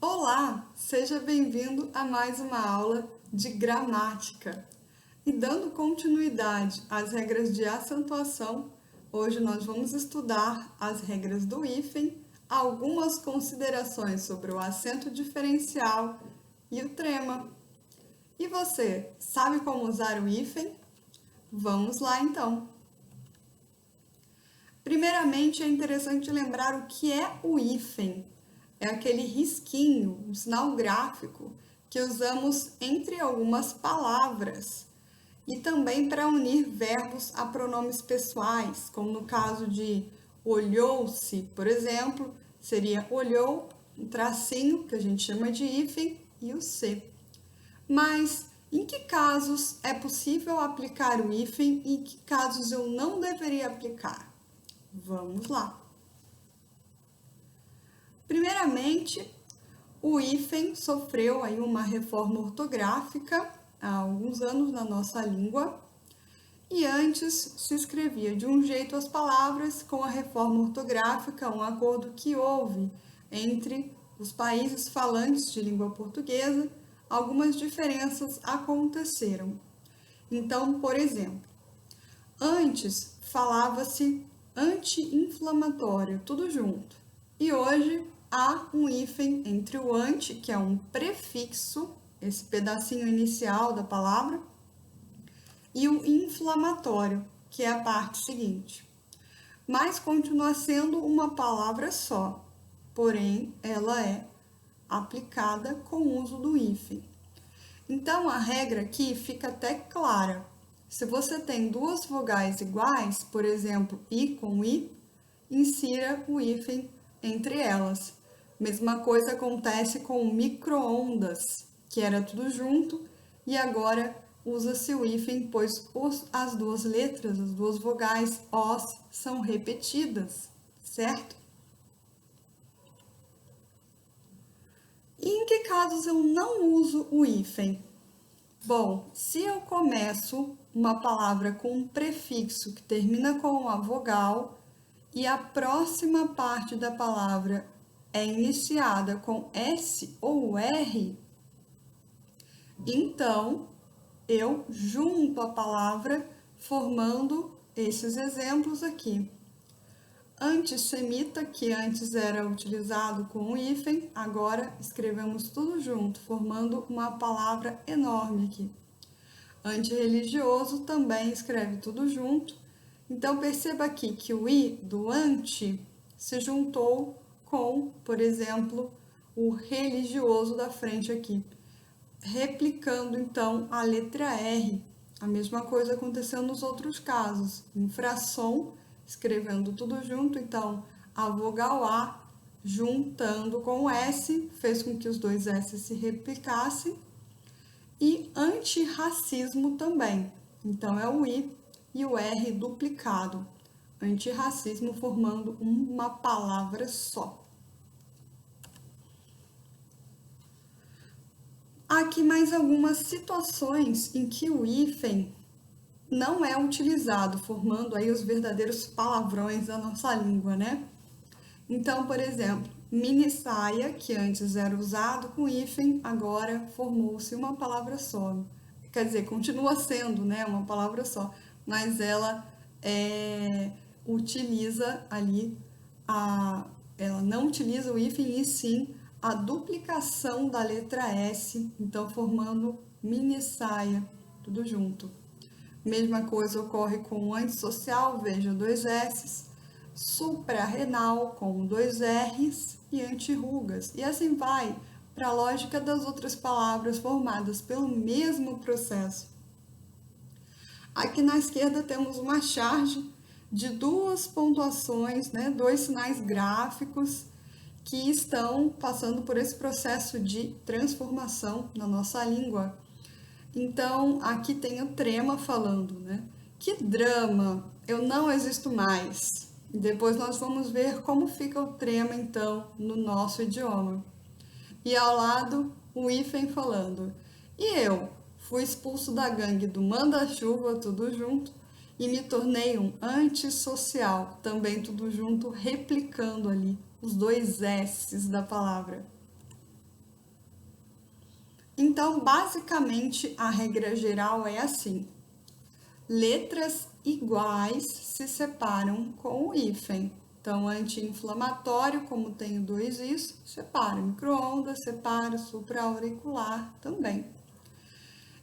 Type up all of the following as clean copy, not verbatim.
Olá, seja bem-vindo a mais uma aula de gramática. E dando continuidade às regras de acentuação, hoje nós vamos estudar as regras do hífen, algumas considerações sobre o acento diferencial e o trema. E você, sabe como usar o hífen? Vamos lá então! Primeiramente, é interessante lembrar o que é o hífen. É aquele risquinho, um sinal gráfico, que usamos entre algumas palavras e também para unir verbos a pronomes pessoais, como no caso de olhou-se, por exemplo, seria olhou, um tracinho, que a gente chama de hífen, e o se. Mas em que casos é possível aplicar o hífen e em que casos eu não deveria aplicar? Vamos lá. Primeiramente, o hífen sofreu aí uma reforma ortográfica há alguns anos na nossa língua e antes se escrevia de um jeito as palavras. Com a reforma ortográfica, um acordo que houve entre os países falantes de língua portuguesa, algumas diferenças aconteceram. Então, por exemplo, antes falava-se anti-inflamatório, tudo junto. E hoje há um hífen entre o anti, que é um prefixo, esse pedacinho inicial da palavra, e o inflamatório, que é a parte seguinte. Mas continua sendo uma palavra só, porém ela é aplicada com o uso do hífen. Então a regra aqui fica até clara. Se você tem duas vogais iguais, por exemplo, i com i, insira o hífen entre elas. Mesma coisa acontece com micro-ondas, que era tudo junto, e agora usa-se o hífen, pois as duas letras, as duas vogais, os, são repetidas, certo? E em que casos eu não uso o hífen? Bom, se eu começo uma palavra com um prefixo que termina com uma vogal e a próxima parte da palavra é iniciada com S ou R, então eu junto a palavra formando esses exemplos aqui. Antissemita, que antes era utilizado com o hífen, agora escrevemos tudo junto, formando uma palavra enorme aqui. Antirreligioso também escreve tudo junto. Então perceba aqui que o i do anti se juntou com, por exemplo, o religioso da frente aqui, replicando então a letra R. A mesma coisa aconteceu nos outros casos. Infrassom, escrevendo tudo junto, então a vogal A juntando com o S fez com que os dois S se replicassem. E antirracismo também. Então é o I e o R duplicado. Antirracismo formando uma palavra só. Há aqui mais algumas situações em que o hífen não é utilizado, formando aí os verdadeiros palavrões da nossa língua, né? Então, por exemplo, mini saia, que antes era usado com hífen, agora formou-se uma palavra só. Quer dizer, continua sendo, né, uma palavra só, mas ela utiliza ali ela não utiliza o hífen e sim a duplicação da letra S, então formando mini saia, tudo junto. Mesma coisa ocorre com o antissocial, veja, dois S's, suprarrenal com dois R's e antirrugas. E assim vai para a lógica das outras palavras formadas pelo mesmo processo. Aqui na esquerda temos uma charge de duas pontuações, né, dois sinais gráficos que estão passando por esse processo de transformação na nossa língua. Então, aqui tem o trema falando, né? Que drama, eu não existo mais. E depois nós vamos ver como fica o trema, então, no nosso idioma. E ao lado, o hífen falando. E eu fui expulso da gangue do manda-chuva, tudo junto, e me tornei um antissocial, também tudo junto, replicando ali os dois S's da palavra. Então, basicamente, a regra geral é assim: letras iguais se separam com o hífen. Então, anti-inflamatório, como tenho dois is, separa. Micro-ondas, separa. Supraauricular também.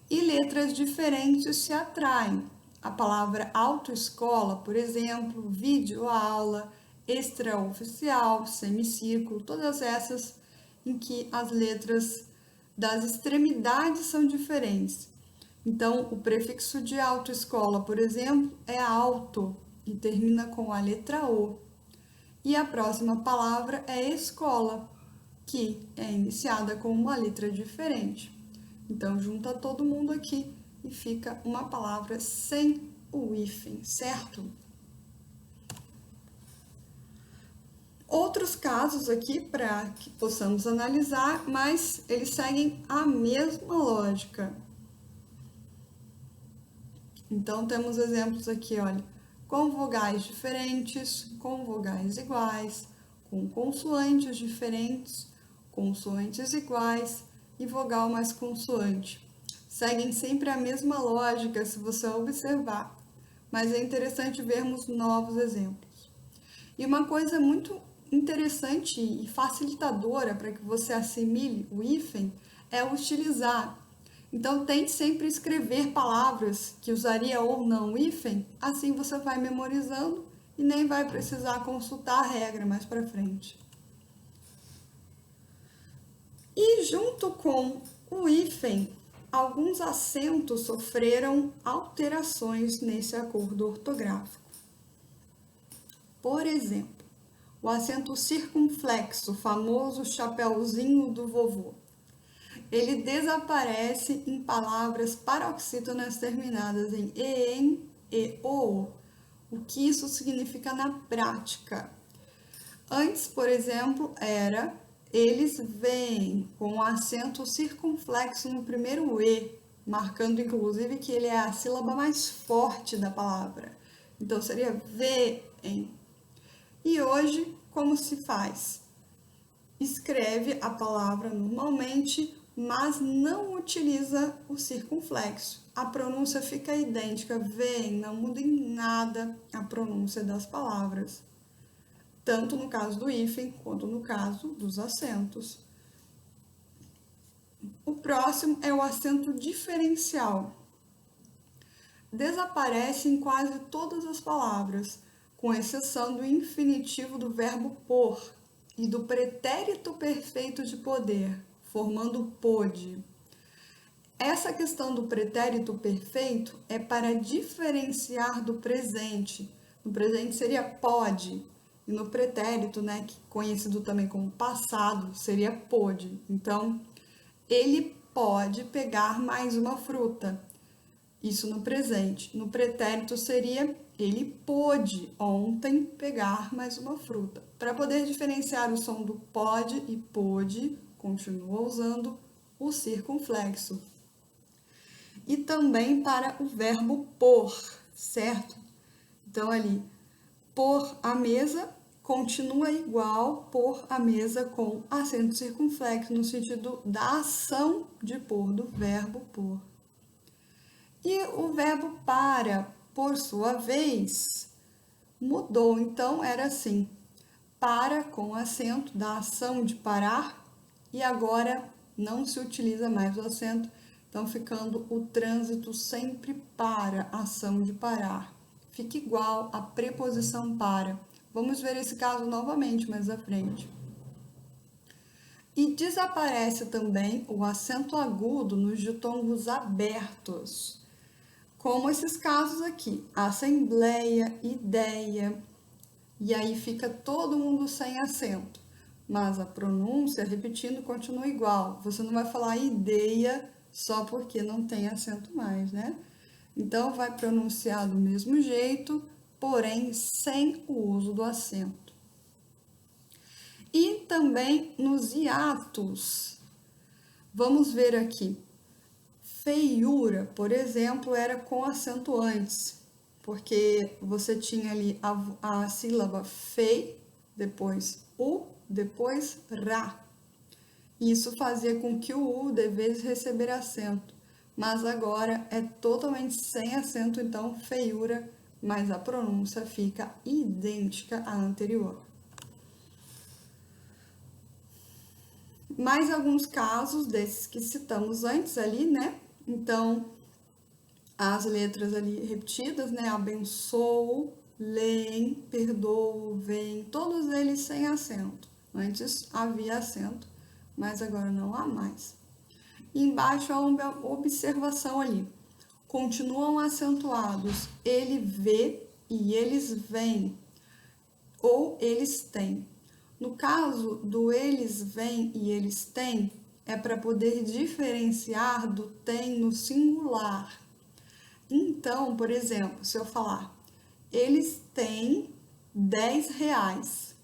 E letras diferentes se atraem. A palavra autoescola, por exemplo, videoaula, extraoficial, semicírculo, todas essas em que as letras das extremidades são diferentes. Então, o prefixo de autoescola, por exemplo, é auto e termina com a letra O. E a próxima palavra é escola, que é iniciada com uma letra diferente. Então, junta todo mundo aqui e fica uma palavra sem o hífen, certo? Outros casos aqui para que possamos analisar, mas eles seguem a mesma lógica. Então, temos exemplos aqui, olha, com vogais diferentes, com vogais iguais, com consoantes diferentes, consoantes iguais e vogal mais consoante. Seguem sempre a mesma lógica se você observar, mas é interessante vermos novos exemplos. E uma coisa muito interessante e facilitadora para que você assimile o hífen é utilizar. Então, tente sempre escrever palavras que usaria ou não o hífen, assim você vai memorizando e nem vai precisar consultar a regra mais para frente. E junto com o hífen, alguns acentos sofreram alterações nesse acordo ortográfico. Por exemplo, o acento circunflexo, famoso chapeuzinho do vovô. Ele desaparece em palavras paroxítonas terminadas em EN e OO. O que isso significa na prática? Antes, por exemplo, era eles vêm com o acento circunflexo no primeiro E, marcando inclusive que ele é a sílaba mais forte da palavra. Então seria vêm. E hoje, como se faz? Escreve a palavra normalmente, mas não utiliza o circunflexo. A pronúncia fica idêntica, vem, não muda em nada a pronúncia das palavras, tanto no caso do hífen quanto no caso dos acentos. O próximo é o acento diferencial. Desaparece em quase todas as palavras, com exceção do infinitivo do verbo por e do pretérito perfeito de poder, formando pôde. Essa questão do pretérito perfeito é para diferenciar do presente. No presente seria pode, e no pretérito, né, conhecido também como passado, seria pôde. Então, ele pode pegar mais uma fruta. Isso no presente. No pretérito seria ele pôde ontem pegar mais uma fruta. Para poder diferenciar o som do pode e pôde, continua usando o circunflexo. E também para o verbo pôr, certo? Então, ali, pôr a mesa continua igual pôr a mesa com acento circunflexo, no sentido da ação de pôr, do verbo pôr. E o verbo para, por sua vez, mudou. Então, era assim, para com acento da ação de parar, e agora não se utiliza mais o acento, então ficando o trânsito sempre para, ação de parar. Fica igual a preposição para. Vamos ver esse caso novamente mais à frente. E desaparece também o acento agudo nos ditongos abertos, como esses casos aqui, assembleia, ideia, e aí fica todo mundo sem acento, mas a pronúncia, repetindo, continua igual. Você não vai falar ideia só porque não tem acento mais, né? Então, vai pronunciar do mesmo jeito, porém sem o uso do acento. E também nos hiatos, vamos ver aqui. Feiura, por exemplo, era com acento antes, porque você tinha ali a sílaba fei, depois u, depois ra. Isso fazia com que o U devesse receber acento, mas agora é totalmente sem acento, então feiura, mas a pronúncia fica idêntica à anterior. Mais alguns casos desses que citamos antes ali, né? Então, as letras ali repetidas, né? Abençoo, leem, perdoo, vem, todos eles sem acento. Antes havia acento, mas agora não há mais. E embaixo há uma observação ali. Continuam acentuados ele vê e eles vêm, ou eles têm. No caso do eles vêm e eles têm, é para poder diferenciar do tem no singular. Então, por exemplo, se eu falar, eles têm 10 reais,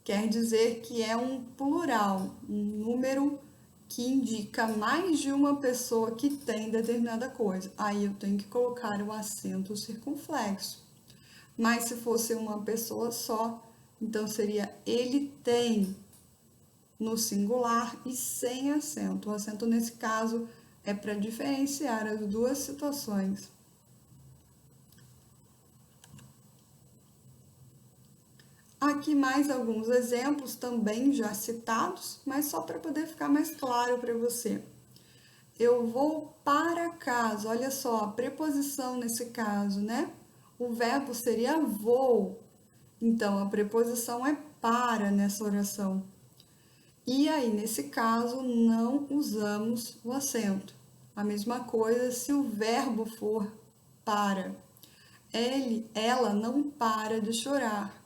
quer dizer que é um plural, um número que indica mais de uma pessoa que tem determinada coisa. Aí eu tenho que colocar o acento circunflexo. Mas se fosse uma pessoa só, então seria ele tem no singular e sem acento. O acento nesse caso é para diferenciar as duas situações. Aqui mais alguns exemplos também já citados, mas só para poder ficar mais claro para você. Eu vou para casa, olha só, a preposição nesse caso, né? O verbo seria vou, então a preposição é para nessa oração. E aí, nesse caso, não usamos o acento. A mesma coisa se o verbo for para. Ela não para de chorar.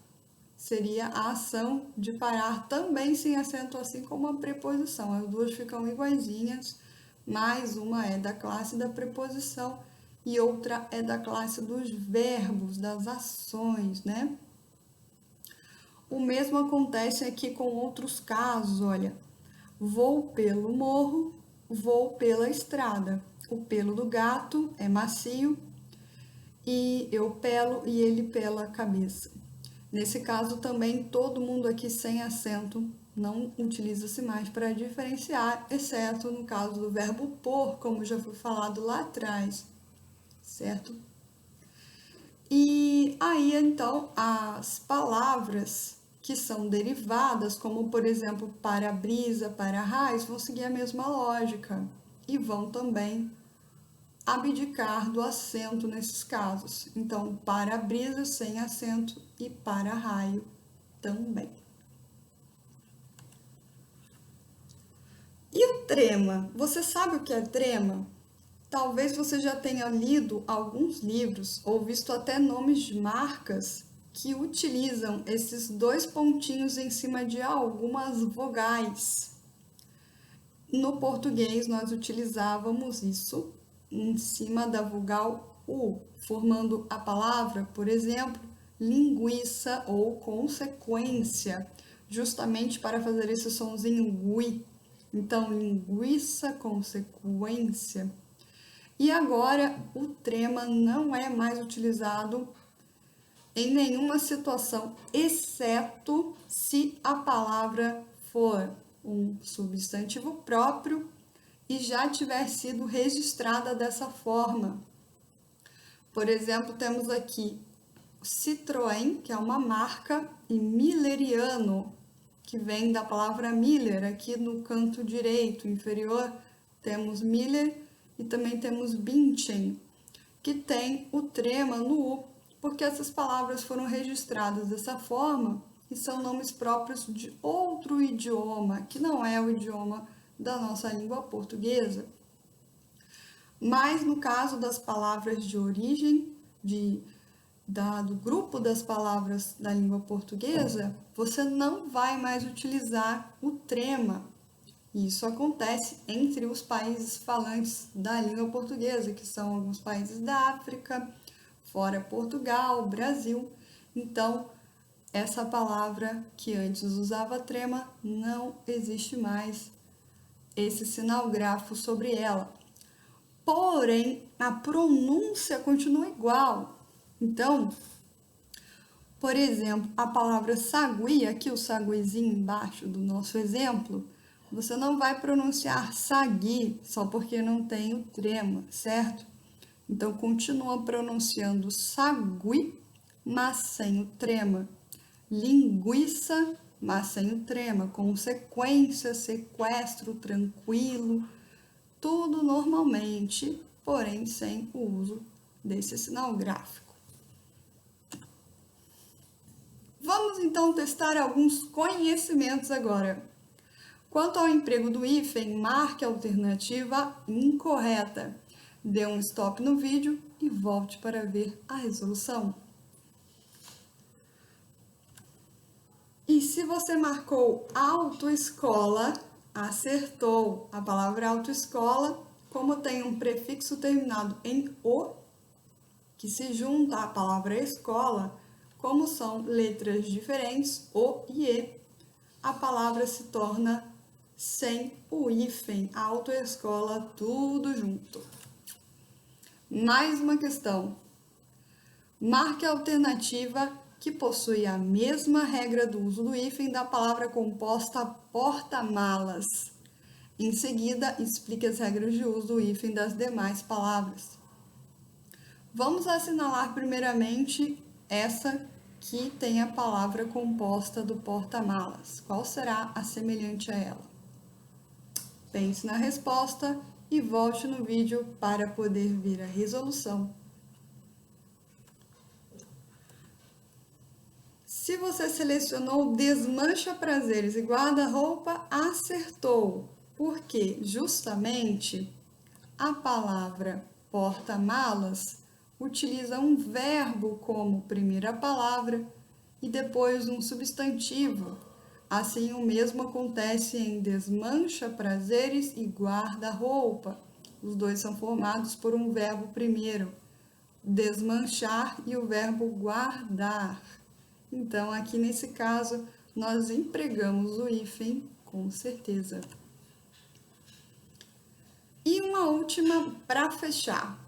Seria a ação de parar também sem acento, assim como a preposição. As duas ficam iguaizinhas, mas uma é da classe da preposição e outra é da classe dos verbos, das ações, né? O mesmo acontece aqui com outros casos, olha. Vou pelo morro, vou pela estrada. O pelo do gato é macio e eu pelo e ele pela a cabeça. Nesse caso também todo mundo aqui sem acento não utiliza-se mais para diferenciar, exceto no caso do verbo pôr, como já foi falado lá atrás, certo? E aí então as palavras que são derivadas, como por exemplo para-brisa, para-raiz, vão seguir a mesma lógica e vão também abdicar do acento nesses casos. Então, para-brisa sem acento e para-raio também. E o trema? Você sabe o que é trema? Talvez você já tenha lido alguns livros ou visto até nomes de marcas que utilizam esses dois pontinhos em cima de algumas vogais. No português, nós utilizávamos isso em cima da vogal U, formando a palavra, por exemplo, linguiça ou consequência, justamente para fazer esse sonzinho gui. Então, linguiça, consequência. E agora, o trema não é mais utilizado em nenhuma situação, exceto se a palavra for um substantivo próprio e já tiver sido registrada dessa forma. Por exemplo, temos aqui Citroën, que é uma marca, e Milleriano, que vem da palavra Miller. Aqui no canto direito inferior temos Miller e também temos Binchen, que tem o trema no U, porque essas palavras foram registradas dessa forma e são nomes próprios de outro idioma, que não é o idioma da nossa língua portuguesa. Mas no caso das palavras de origem, do grupo das palavras da língua portuguesa, você não vai mais utilizar o trema. Isso acontece entre os países falantes da língua portuguesa, que são alguns países da África, fora Portugal, Brasil. Então, essa palavra que antes usava trema não existe mais esse sinal gráfico sobre ela. Porém, a pronúncia continua igual. Então, por exemplo, a palavra sagui, aqui o saguizinho embaixo do nosso exemplo, Você não vai pronunciar sagui só porque não tem o trema, certo? Então, continua pronunciando sagui, mas sem o trema. Linguiça, mas sem o trema. Consequência, sequestro, tranquilo. Tudo normalmente, porém sem o uso desse sinal gráfico. Vamos então testar alguns conhecimentos agora. Quanto ao emprego do hífen, marque a alternativa incorreta. Dê um stop no vídeo e volte para ver a resolução. E se você marcou autoescola, acertou. A palavra autoescola, como tem um prefixo terminado em o, que se junta à palavra escola, como são letras diferentes, o e e, a palavra se torna sem o hífen, autoescola, tudo junto. Mais uma questão. Marque a alternativa que possui a mesma regra do uso do hífen da palavra composta porta-malas. Em seguida, explique as regras de uso do hífen das demais palavras. Vamos assinalar primeiramente essa que tem a palavra composta do porta-malas. Qual será a semelhante a ela? Pense na resposta e volte no vídeo para poder ver a resolução. Se você selecionou desmancha prazeres e guarda-roupa, acertou, porque justamente a palavra porta-malas utiliza um verbo como primeira palavra e depois um substantivo. Assim, o mesmo acontece em desmancha prazeres e guarda-roupa. Os dois são formados por um verbo primeiro, desmanchar, e o verbo guardar. Então, aqui nesse caso, nós empregamos o hífen com certeza. E uma última para fechar.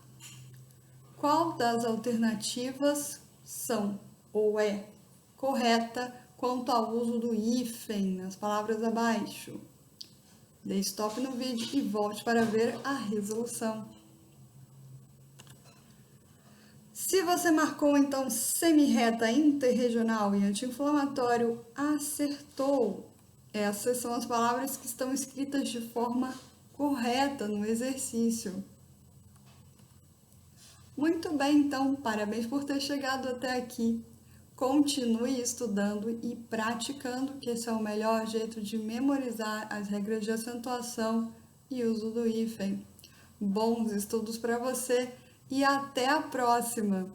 Qual das alternativas são ou é correta quanto ao uso do hífen nas palavras abaixo? Dê stop no vídeo e volte para ver a resolução. Se você marcou, então, semi-reta, interregional e anti-inflamatório, acertou. Essas são as palavras que estão escritas de forma correta no exercício. Muito bem, então, parabéns por ter chegado até aqui. Continue estudando e praticando, que esse é o melhor jeito de memorizar as regras de acentuação e uso do hífen. Bons estudos para você! E até a próxima!